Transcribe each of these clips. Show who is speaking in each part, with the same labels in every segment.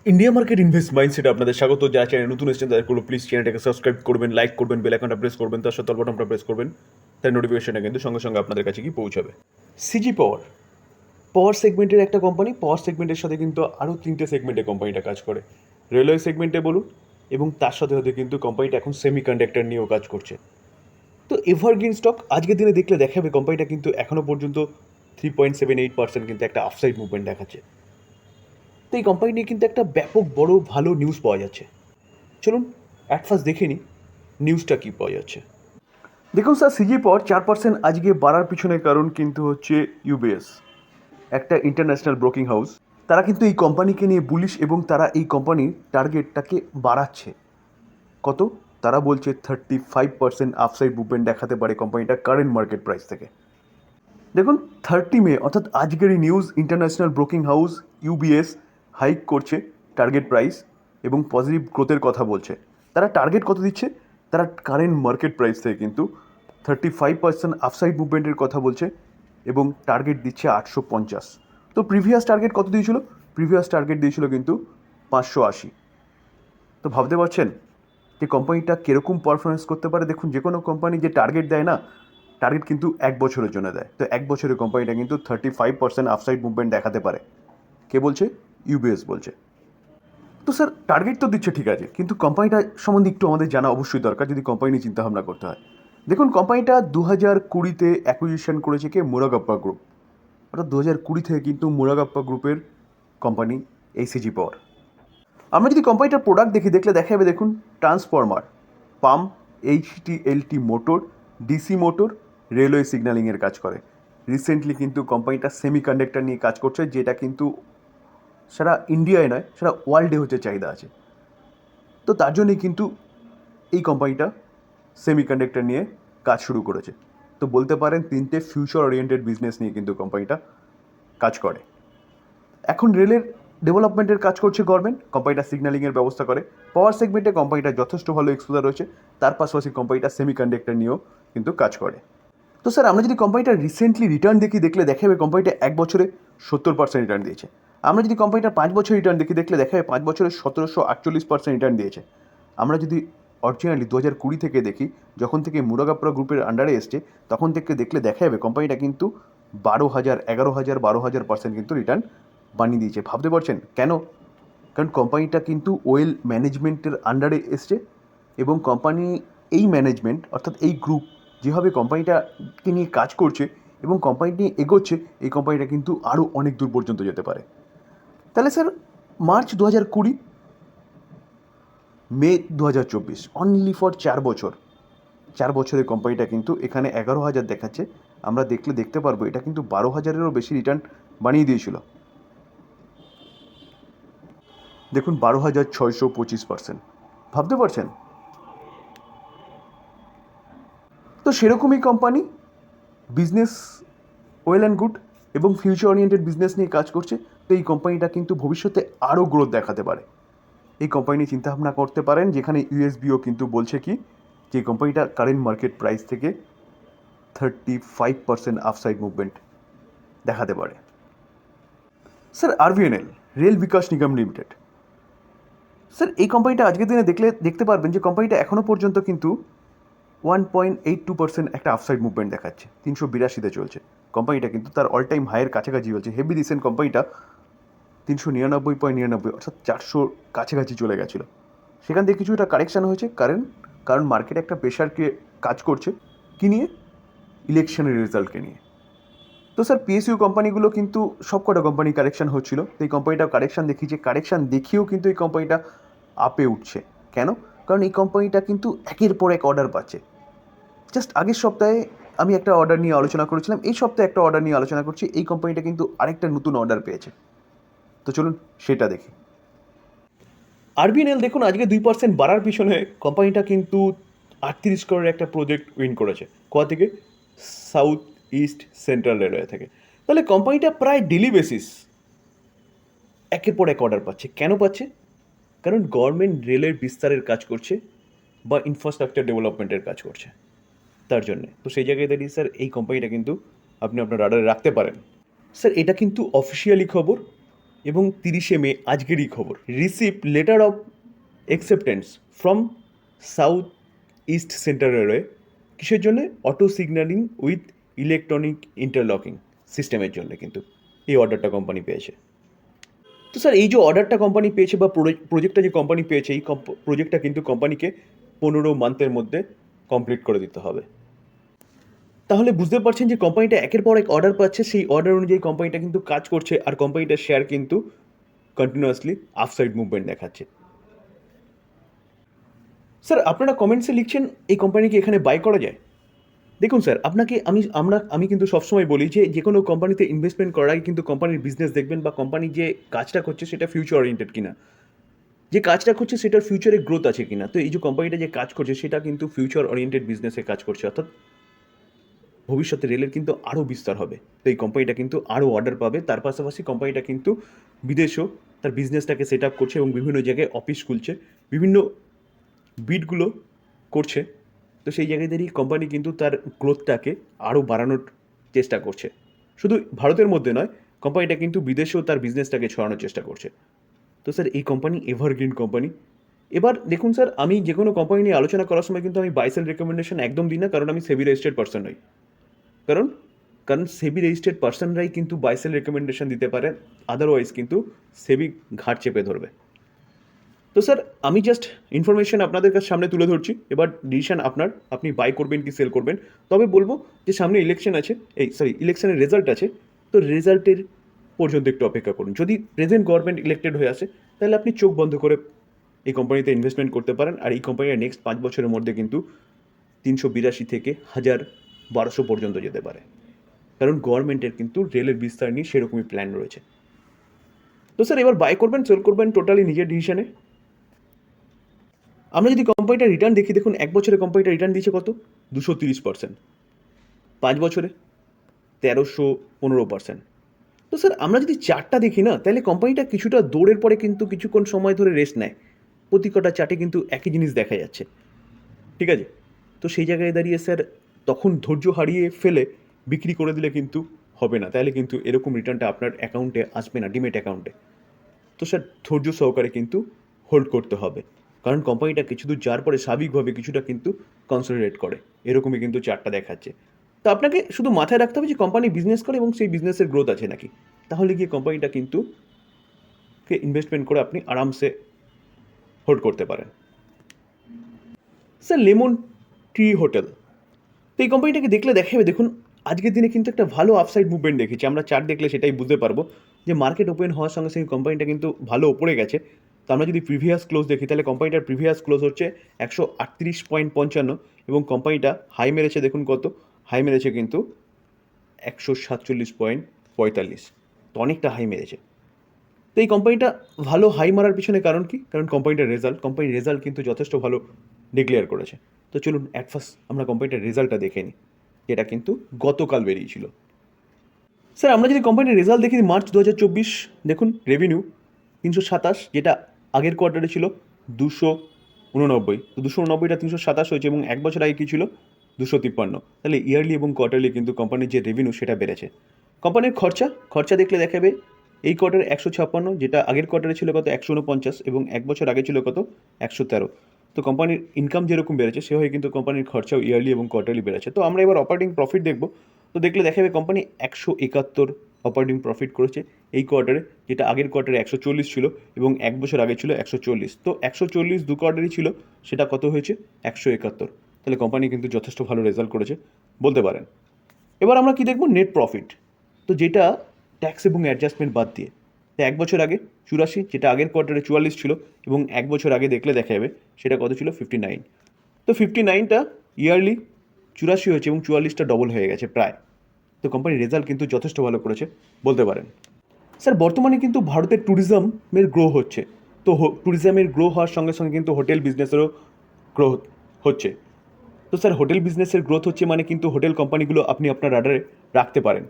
Speaker 1: India market invest মাইন্ডসেটে আপনাদের স্বাগত। যারা চ্যানেল নতুন এসেছেন তাদের করলো প্লিজ চ্যানেলটাকে সাবস্ক্রাইব করবেন, লাইক করবেন, বেল আইকনটা প্রেস করবেন, তার সাথে বটনটা প্রেস করবেন, তার নোটিফিকেশনটা কিন্তু সঙ্গে সঙ্গে আপনাদের কাছে কি পৌঁছাবে। সিজি পাওয়ার পাওয়ার সেগমেন্টের একটা কোম্পানি। পাওয়ার সেগমেন্টের সাথে কিন্তু আরও তিনটে সেগমেন্টে কোম্পানিটা কাজ করে, রেলওয়ে সেগমেন্টে বলুন, এবং তার সাথে সাথে কিন্তু কোম্পানিটা এখন সেমি কন্ডাক্টর নিয়েও কাজ করছে। তো এভারগ্রিন স্টক আজকের দিনে দেখলে দেখাবে কোম্পানিটা কিন্তু এখনও পর্যন্ত 3.78% কিন্তু একটা আফসাইড মুভমেন্ট দেখাচ্ছে। তো এই কোম্পানি নিয়ে কিন্তু একটা ব্যাপক বড় ভালো নিউজ পাওয়া যাচ্ছে। চলুন অ্যাট ফার্স্ট দেখে নিই নিউজটা কী পাওয়া যাচ্ছে। দেখুন স্যার, সিজি পাওয়ার 4% আজকে বাড়ার পিছনে কারণ কিন্তু হচ্ছে ইউবিএস, একটা ইন্টারন্যাশনাল ব্রোকিং হাউস। তারা কিন্তু এই কোম্পানিকে নিয়ে বুলিশ এবং তারা এই কোম্পানির টার্গেটটাকে বাড়াচ্ছে। কত? তারা বলছে 35% আপসাইড মুভমেন্ট দেখাতে পারে কোম্পানিটা কারেন্ট মার্কেট প্রাইস থেকে। দেখুন, 30 মে অর্থাৎ আজকেরই news, international broking house UBS hike করছে টার্গেট প্রাইস এবং পজিটিভ গ্রোথের কথা বলছে। তারা টার্গেট কত দিচ্ছে? তারা কারেন্ট মার্কেট প্রাইস থেকে কিন্তু 35% আপসাইড মুভমেন্টের কথা বলছে এবং টার্গেট দিচ্ছে 850। তো প্রিভিয়াস টার্গেট কত দিয়েছিল? প্রিভিয়াস টার্গেট দিয়েছিল কিন্তু 580। তো ভাবতে পারছেন যে কোম্পানিটা কীরকম পারফরমেন্স করতে পারে। দেখুন, যে কোনো কোম্পানি যে টার্গেট দেয় না, টার্গেট কিন্তু 1 বছরের জন্য দেয়। তো 1 বছরের কোম্পানিটা কিন্তু 35% আপসাইড মুভমেন্ট দেখাতে পারে। কে বলছে? ইউবিএস বলছে। তো স্যার, টার্গেট তো দিচ্ছে ঠিক আছে, কিন্তু কোম্পানিটা সম্বন্ধে একটু আমাদের জানা অবশ্যই দরকার যদি কোম্পানি নিয়ে চিন্তাভাবনা করতে হয়। দেখুন, কোম্পানিটা 2020-তে অ্যাকুইজিশন করেছে কে? মুরাগাপ্পা গ্রুপ। অর্থাৎ 2020 থেকে কিন্তু মুরাগাপ্পা গ্রুপের কোম্পানি সিজি পাওয়ার। আমরা যদি কোম্পানিটার প্রোডাক্ট দেখলে দেখা যাবে, দেখুন, transformer, pump, HTLT motor, DC motor, railway সিগন্যালিংয়ের কাজ করে। রিসেন্টলি কিন্তু কোম্পানিটা সেমি কন্ডাক্টর নিয়ে কাজ করছে, যেটা কিন্তু সারা ইন্ডিয়ায় নয়, সারা ওয়ার্ল্ডে হচ্ছে চাহিদা আছে। তো তার জন্যই কিন্তু এই কোম্পানিটা সেমি কন্ডাক্টর নিয়ে কাজ শুরু করেছে। তো বলতে পারেন তিনটে ফিউচার ওরিয়েন্টেড বিজনেস নিয়ে কিন্তু কোম্পানিটা কাজ করে। এখন রেলের ডেভেলপমেন্টের কাজ করছে গভর্নমেন্ট, কোম্পানিটা সিগন্যালিংয়ের ব্যবস্থা করে। পাওয়ার সেগমেন্টে কোম্পানিটা যথেষ্ট ভালো এক্সপোজার রয়েছে, তার পাশাপাশি কোম্পানিটা সেমি কন্ডাক্টর নিয়েও কিন্তু কাজ করে। তো স্যার, আমরা যদি কোম্পানিটার রিসেন্টলি রিটার্ন দেখলে দেখা যাবে কোম্পানিটা 1 বছরে 70% রিটার্ন দিয়েছে। আমরা যদি কোম্পানিটার 5 বছর রিটার্ন দেখলে দেখা যাবে 5 বছরে 1748% রিটার্ন দিয়েছে। আমরা যদি অরিজিনালি 2020 থেকে দেখি, যখন থেকে মুরাগাপ্পা গ্রুপের আন্ডারে এসছে, তখন থেকে দেখলে দেখা যাবে কোম্পানিটা কিন্তু 12,000, 11,000, 12,000% কিন্তু রিটার্ন বানিয়ে দিয়েছে। ভাবতে পারছেন কেন? কারণ কোম্পানিটা কিন্তু ওয়েল ম্যানেজমেন্টের আন্ডারে এসছে এবং কোম্পানি এই ম্যানেজমেন্ট অর্থাৎ এই গ্রুপ যেভাবে কোম্পানিটাকে নিয়ে কাজ করছে এবং কোম্পানি নিয়ে এগোচ্ছে, এই কোম্পানিটা কিন্তু আরও অনেক দূর পর্যন্ত যেতে পারে। তাহলে sir, March 2020, May 2024, only for 4 বছর, 4 বছরের কোম্পানিটা কিন্তু এখানে 11,000 দেখাচ্ছে। আমরা দেখতে পারবো এটা কিন্তু 12,000-এরও বেশি রিটার্ন বানিয়ে দিয়েছিল। দেখুন, 12,625%। ভাবতে পারছেন? তো সেরকমই company, business well and good এবং ফিউচার ওরিয়েন্টেড বিজনেস নিয়ে কাজ করছে। তো এই কোম্পানিটা কিন্তু ভবিষ্যতে আরও গ্রোথ দেখাতে পারে। এই কোম্পানি নিয়ে চিন্তাভাবনা করতে পারেন, যেখানে ইউএসবিও কিন্তু বলছে কি যে এই কোম্পানিটা কারেন্ট মার্কেট প্রাইস থেকে 35% আপসাইড মুভমেন্ট দেখাতে পারে। Sir, RVNL, rail Vikas Nigam limited. Sir, এই কোম্পানিটা আজকের দিনে দেখতে পারবেন যে কোম্পানিটা এখনও পর্যন্ত কিন্তু 1.82% একটা আপসাইড মুভমেন্ট দেখাচ্ছে। 382-তে চলছে কোম্পানিটা, কিন্তু তার অল টাইম হাইয়ের কাছাকাছি চলছে। হেভি রিসেন্ট কোম্পানিটা 399.99 অর্থাৎ 400 কাছাকাছি চলে গেছিলো। সেখান থেকে কিছুটা কারেকশান হয়েছে, কারণ মার্কেটে একটা প্রেশারকে কাজ করছে কী নিয়ে? ইলেকশনের রেজাল্টকে নিয়ে। তো স্যার, পিএসইউ কোম্পানিগুলো কিন্তু সব কটা কোম্পানি কারেকশান হচ্ছিল, তো এই কোম্পানিটাও কারেকশান দেখিয়েছে। কারেকশান দেখিয়েও কিন্তু এই কোম্পানিটা আপে উঠছে। কেন? কারণ এই কোম্পানিটা কিন্তু একের পর এক অর্ডার পাচ্ছে। জাস্ট আগের সপ্তাহে আমি একটা অর্ডার নিয়ে আলোচনা করেছিলাম, এই সপ্তাহে একটা অর্ডার নিয়ে আলোচনা করছি। এই কোম্পানিটা কিন্তু আরেকটা নতুন অর্ডার পেয়েছে। তো চলুন সেটা দেখি। আরবিএনএল দেখুন, আজকে 2% বাড়ার পিছনে কোম্পানিটা কিন্তু 38 করোড়ের একটা প্রজেক্ট উইন করেছে। কোথা থেকে? সাউথ ইস্ট সেন্ট্রাল রেলওয়ে থেকে। তাহলে কোম্পানিটা প্রায় ডেলি বেসিস একের পর এক অর্ডার পাচ্ছে। কেন পাচ্ছে? কারণ গভর্নমেন্ট রেলের বিস্তারের কাজ করছে বা ইনফ্রাস্ট্রাকচার ডেভেলপমেন্টের কাজ করছে, তার জন্যে। তো সেই জায়গায় দাঁড়িয়ে স্যার, এই কোম্পানিটা কিন্তু আপনি আপনার রাডারে রাখতে পারেন। স্যার, এটা কিন্তু অফিসিয়ালি খবর, এবং 30শে মে আজকেরই খবর, receive letter of acceptance from south east central railway, কিসের জন্য? Auto signalling with electronic interlocking সিস্টেমের জন্য কিন্তু এই অর্ডারটা কোম্পানি পেয়েছে। তো স্যার এই যে অর্ডারটা কোম্পানি পেয়েছে বা প্রজেক্টটা যে কোম্পানি পেয়েছে, এই প্রজেক্টটা কিন্তু কোম্পানিকে 15 মান্থের মধ্যে কমপ্লিট করে দিতে হবে। তাহলে বুঝতে পারছেন যে কোম্পানিটা একের পর এক অর্ডার পাচ্ছে, সেই অর্ডার অনুযায়ী কোম্পানিটা কিন্তু কাজ করছে, আর কোম্পানিটার শেয়ার কিন্তু কন্টিনিউয়াসলি আপসাইড মুভমেন্ট দেখাচ্ছে। স্যার আপনারা কমেন্টসে লিখছেন এই কোম্পানিকে এখানে বাই করা যায়। দেখুন স্যার, আমি কিন্তু সবসময় বলি যে কোনো কোম্পানিতে ইনভেস্টমেন্ট করার আগে কিন্তু কোম্পানির বিজনেস দেখবেন, বা কোম্পানি যে কাজটা করছে সেটা ফিউচার ওরিয়েন্টেড কিনা, যে কাজটা করছে সেটার ফিউচারে গ্রোথ আছে কিনা। তো এই যে কোম্পানিটা যে কাজ করছে সেটা কিন্তু ফিউচার ওরিয়েন্টেড বিজনেসে কাজ করছে, অর্থাৎ ভবিষ্যতে রেলের কিন্তু আরও বিস্তার হবে। তো এই কোম্পানিটা কিন্তু আরও অর্ডার পাবে। তার পাশাপাশি কোম্পানিটা কিন্তু বিদেশেও তার বিজনেসটাকে সেট আপ করছে এবং বিভিন্ন জায়গায় অফিস খুলছে, বিভিন্ন বিডগুলো করছে। তো সেই জায়গায় দাঁড়িয়ে কোম্পানি কিন্তু তার গ্রোথটাকে আরও বাড়ানোর চেষ্টা করছে। শুধু ভারতের মধ্যে নয়, কোম্পানিটা কিন্তু বিদেশেও তার বিজনেসটাকে ছড়ানোর চেষ্টা করছে। তো স্যার এই কোম্পানি এভারগ্রিন কোম্পানি। এবার দেখুন স্যার, আমি যে কোনো কোম্পানি নিয়ে আলোচনা করার সময় কিন্তু আমি বাই সেল রেকমেন্ডেশন একদম দিই না, কারণ আমি সেবি রেজিস্টার্ড পার্সন নই। কারণ কারণ সেবি রেজিস্টার্ড পার্সনরাই কিন্তু বাই সেল রেকমেন্ডেশন দিতে পারে, আদারওয়াইজ কিন্তু সেবি ঘাট চেপে ধরবে। তো স্যার আমি জাস্ট ইনফরমেশন আপনাদের কাছে সামনে তুলে ধরছি, এবার ডিসিশন আপনার, আপনি বাই করবেন কি সেল করবেন। তবে বলবো যে সামনে ইলেকশন আছে, ইলেকশনের রেজাল্ট আছে, তো রেজাল্টের পর্যন্ত একটু অপেক্ষা করুন। যদি প্রেজেন্ট গভর্নমেন্ট ইলেক্টেড হয়ে আসে তাহলে আপনি চোখ বন্ধ করে এই কোম্পানিতে ইনভেস্টমেন্ট করতে পারেন, আর এই কোম্পানিটা নেক্সট 5 বছরের মধ্যে কিন্তু 382 থেকে 1200 পর্যন্ত যেতে পারে, কারণ গভর্নমেন্টের কিন্তু রেলের বিস্তার নিয়ে সেরকমই প্ল্যান রয়েছে। তো স্যার এবার বাই করবেন সেল করবেন টোটালি নিজের ডিসিশনে। আমরা যদি কোম্পানিটা রিটার্ন দেখি, দেখুন 1 বছরে কোম্পানিটা রিটার্ন দিয়েছে কত? 230%। 5 বছরে 1315%। তো স্যার আমরা যদি চার্টটা দেখি না, তাহলে কোম্পানিটা কিছুটা দৌড়ের পরে কিন্তু কিছুক্ষণ সময় ধরে রেস্ট নেয়। প্রতি কটা চার্টে কিন্তু একই জিনিস দেখা যাচ্ছে, ঠিক আছে? তো সেই জায়গায় দাঁড়িয়ে স্যার তখন ধৈর্য হারিয়ে ফেলে বিক্রি করে দিলে কিন্তু হবে না, তাহলে কিন্তু এরকম রিটার্নটা আপনার অ্যাকাউন্টে আসবে না, ডিমেট অ্যাকাউন্টে। তো স্যার ধৈর্য সহকারে কিন্তু হোল্ড করতে হবে, কারণ কোম্পানিটা কিছু দূর যাওয়ার পরে স্বাভাবিকভাবে কিছুটা কিন্তু কনসলিডেট করে, এরকমই কিন্তু চার্টটা দেখাচ্ছে। তো আপনাকে শুধু মাথায় রাখতে হবে যে কোম্পানি বিজনেস করে এবং সেই বিজনেসের গ্রোথ আছে নাকি, তাহলে গিয়ে কোম্পানিটা কিন্তু ইনভেস্টমেন্ট করে আপনি আরামসে হোল্ড করতে পারেন। স্যার লেমন ট্রি হোটেল, তো এই কোম্পানিটাকে দেখলে দেখাবে, দেখুন আজকের দিনে কিন্তু একটা ভালো আপসাইড মুভমেন্ট দেখেছি আমরা। চার্ট দেখলে সেটাই বুঝতে পারবো যে মার্কেট ওপেন হওয়ার সঙ্গে সঙ্গে কোম্পানিটা কিন্তু ভালো ওপরে গেছে। তো আমরা যদি প্রিভিয়াস ক্লোজ দেখি, তাহলে কোম্পানিটার প্রিভিয়াস ক্লোজ হচ্ছে 138.55, এবং কোম্পানিটা হাই মেরেছে, দেখুন কত হাই মেরেছে কিন্তু 147.45। তো অনেকটা হাই মেরেছে। তো এই কোম্পানিটা ভালো হাই মারার পিছনে কারণ কি? কারণ কোম্পানির রেজাল্ট কিন্তু যথেষ্ট ভালো ডিক্লেয়ার করেছে। তো চলুন অ্যাট ফার্স্ট আমরা কোম্পানিটার রেজাল্টটা দেখে নিই, যেটা কিন্তু গতকাল বেরিয়েছিল। স্যার আমরা যদি কোম্পানির রেজাল্ট দেখি মার্চ 2024, দেখুন রেভিনিউ 327, যেটা আগের কোয়ার্টারে ছিল 289। তো 289টা 327 হয়েছে, এবং 1 বছর আগে কী ছিল? 253। তাহলে ইয়ারলি এবং কোয়ার্টারলি কিন্তু কোম্পানির যে রেভিনিউ সেটা বেড়েছে। কোম্পানির খরচা দেখলে দেখাবে এই কোয়ার্টারে 156, যেটা আগের কোয়ার্টারে ছিল কত? 149, এবং 1 বছর আগে ছিল কত? 113। তো কোম্পানির ইনকাম যেরকম বেড়েছে সেভাবে কিন্তু কোম্পানির খরচাও ইয়ারলি এবং কোয়ার্টারলি বেড়েছে। তো আমরা এবার অপারেটিং প্রফিট দেখব। তো দেখলে দেখাবে কোম্পানি 171 অপারেটিং প্রফিট করেছে এই কোয়ার্টারে, যেটা আগের কোয়ার্টারে 140 ছিল, এবং 1 বছর আগে ছিল 140। তো 140 দু কোয়ার্টারই ছিল, সেটা কত হয়েছে? 171। তাহলে কোম্পানি কিন্তু যথেষ্ট ভালো রেজাল্ট করেছে বলতে পারেন। এবার আমরা কি দেখব? নেট প্রফিট, তো যেটা ট্যাক্স এবং অ্যাডজাস্টমেন্ট বাদ দিয়ে। তো 1 বছর আগে 84, যেটা আগের কোয়ার্টারে 44 ছিল, এবং 1 বছর আগে দেখলে দেখা যাবে সেটা কত ছিল? 59। তো 59টা ইয়ারলি 84 হয়েছে, এবং 44টা ডবল হয়ে গেছে প্রায়। তো কোম্পানির রেজাল্ট কিন্তু যথেষ্ট ভালো করেছে বলতে পারেন। স্যার বর্তমানে কিন্তু ভারতের ট্যুরিজমের গ্রো হচ্ছে। তো ট্যুরিজমের গ্রো হওয়ার সঙ্গে সঙ্গে কিন্তু হোটেল বিজনেসেরও গ্রো হচ্ছে। তো স্যার হোটেল বিজনেসের গ্রোথ হচ্ছে মানে কিন্তু হোটেল কোম্পানিগুলো আপনি আপনার রাডারে রাখতে পারেন।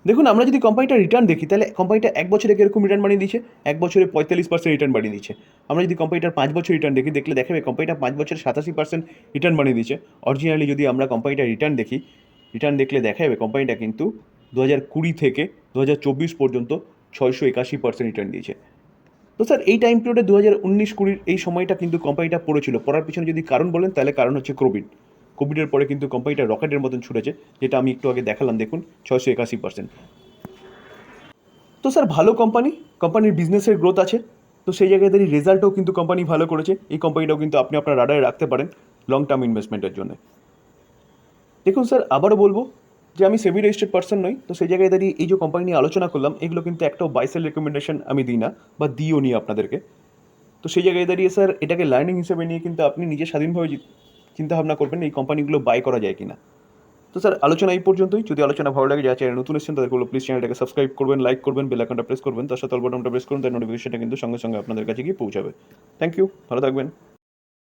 Speaker 1: দেখুন আমরা যদি কোম্পানিটা রিটার্ন দেখি, তাহলে কোম্পানিটা 1 বছরে কীরকম রিটার্ন বানিয়ে দিচ্ছে? 1 বছরে 45% রিটার্ন বানিয়ে দিচ্ছে। আমরা যদি কোম্পানিটার 5 বছর রিটার্ন দেখি, দেখলে দেখাবে কোম্পানিটা 5 বছরে 87% রিটার্ন বানিয়ে দিচ্ছে। অরিজিনালি যদি আমরা কোম্পানিটার রিটার্ন দেখি, রিটার্ন দেখলে দেখা যাবে কোম্পানিটা কিন্তু 2020 থেকে 2024 পর্যন্ত 681% রিটার্ন দিয়েছে। তো স্যার এই টাইম পিরিয়ডে 2019-20 এই সময়টা কিন্তু কোম্পানিটা পড়েছিল, পড়ার পিছনে যদি কারণ বলেন তাহলে কারণ হচ্ছে কোভিডের পরে কিন্তু কোম্পানিটা রকেটের মতন ছুটেছে, যেটা আমি একটু আগে দেখালাম, দেখুন 681%। তো স্যার ভালো কোম্পানির বিজনেসের গ্রোথ আছে, তো সেই জায়গায় দাঁড়িয়ে রেজাল্টও কিন্তু কোম্পানি ভালো করেছে। এই কোম্পানিটাও কিন্তু আপনি আপনার রাডারে রাখতে পারেন লং টার্ম ইনভেস্টমেন্টের জন্য। দেখুন স্যার, আবারও বলবো যে আমি সেবি রেজিস্টার্ড পার্সন নই, তো সেই জায়গায় দাঁড়িয়ে এই যে কোম্পানি নিয়ে আলোচনা করলাম, এগুলো কিন্তু একটাও বাইসেল রেকমেন্ডেশন আমি দিই না বা দিও নি আপনাদেরকে। তো সেই জায়গায় দাঁড়িয়ে স্যার এটাকে লার্নিং হিসেবে নিয়ে কিন্তু আপনি নিজে স্বাধীনভাবে চিন্তাভাবনা করবেন এই কোম্পানিগুলো বাই করা যায় কিনা। তো স্যার আলোচনা এই পর্যন্তই। যদি আলোচনা ভালো লাগে, যারা চ্যানেল নতুন এসেছেন তাদের প্লিজ চ্যানেলটাকে সাবস্ক্রাইব করবেন, লাইক করবেন, বেল আইকনটা প্রেস করবেন, তার সাথে অল বাটনটা প্রেস করুন, তার নোটিফিকেশনটা কিন্তু সঙ্গে সঙ্গে আপনাদের কাছে গিয়ে পৌঁছাবে। থ্যাংক ইউ, ভালো থাকবেন।